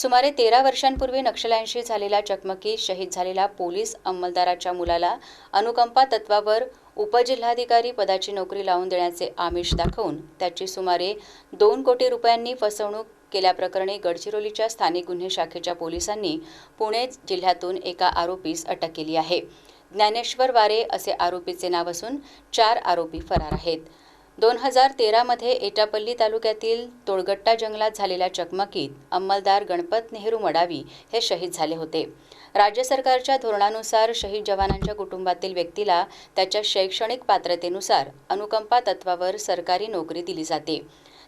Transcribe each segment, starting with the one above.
सुमारे 13 वर्षांपूर्वी नक्षल्यांशी झालेल्या चकमकीत शहीद झालेल्या पोलीस अंमलदाराच्या मुलाला अनुकंपा तत्वावर उपजिल्हाधिकारी पदाची नोकरी लावून देण्याचे आमिष दाखवून त्याची सुमारे 2 कोटी रुपयांनी फसवणूक केल्याप्रकरणी गडचिरोलीच्या स्थानिक गुन्हे शाखेच्या पोलिसांनी पुणे जिल्ह्यातून एका आरोपीस अटक केली आहे। ज्ञानेश्वर वारे असे आरोपीचे नाव असून 4 आरोपी फरार आहेत। 2013 मध्ये एटापल्ली तालुक्यातील तोडगट्टा जंगलात झालेल्या चकमकीत अंमलदार गणपत नेहरू मडावी हे शहीद झाले होते। राज्य सरकारच्या धोरणानुसार शहीद जवानांच्या कुटुंबातील व्यक्तीला त्याच्या शैक्षणिक पात्रतेनुसार अनुकंपा तत्वावर सरकारी नोकरी दिली जाते।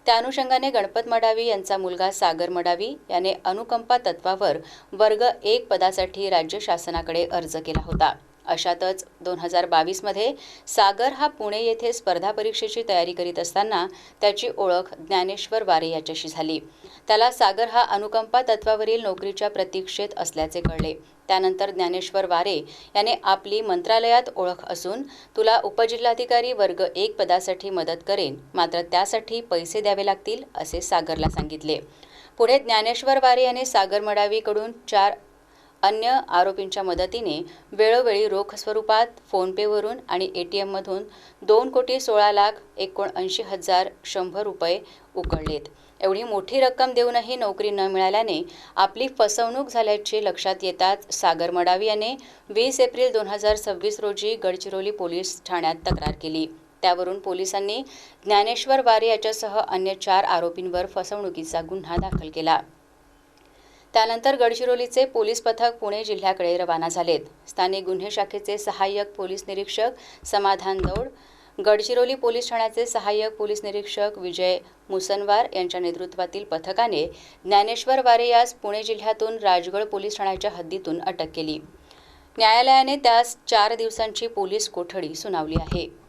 त्या अनुषंगाने गणपत मडावी यांचा मुलगा सागर मडावी याने अनुकंपा तत्वावर वर्ग 1 पदासाठी राज्य शासनाकडे अर्ज केला होता। अशातच 2022 मध्ये सागर हा पुणे येथे स्पर्धा परीक्षेची तयारी करीत असताना त्याची ओळख ज्ञानेश्वर वारे याच्याशी झाली। त्याला सागर हा अनुकंपा तत्वावरील नोकरीच्या प्रतीक्षेत असल्याचे कळले। त्यानंतर ज्ञानेश्वर वारे याने आपली मंत्रालयात ओळख असून तुला उपजिल्हाधिकारी वर्ग 1 पदासाठी मदत करेन, मात्र त्यासाठी पैसे द्यावे लागतील असे सागरला सांगितले। पुढे ज्ञानेश्वर वारे याने सागर मडावीकडून 4 अन्य आरोपींच्या मदतीने वेळोवेळी रोख स्वरूपात फोनपेवरून आणि ATM मधून 2,79,79,100 रुपये उकळलेत। एवढी मोठी रक्कम देऊनही नोकरी न मिळाल्याने आपली फसवणूक झाल्याचे लक्षात येताच सागर मडावी याने 20 एप्रिल 2026 रोजी गडचिरोली पोलीस ठाण्यात तक्रार केली। त्यावरून पोलिसांनी ज्ञानेश्वर वारे याच्यासह अन्य 4 आरोपींवर फसवणुकीचा गुन्हा दाखल केला। त्यानंतर गडचिरोलीचे पोलीस पथक पुणे जिल्ह्याकडे रवाना झालेत। स्थानिक गुन्हे शाखेचे सहाय्यक पोलीस निरीक्षक समाधान दौड, गडचिरोली पोलीस ठाण्याचे सहाय्यक पोलीस निरीक्षक विजय मुसनवार यांच्या नेतृत्वातील पथकाने ज्ञानेश्वर वारे यास पुणे जिल्ह्यातून राजगड पोलीस ठाण्याच्या हद्दीतून अटक केली। न्यायालयाने त्यास 4 दिवसांची पोलीस कोठडी सुनावली आहे।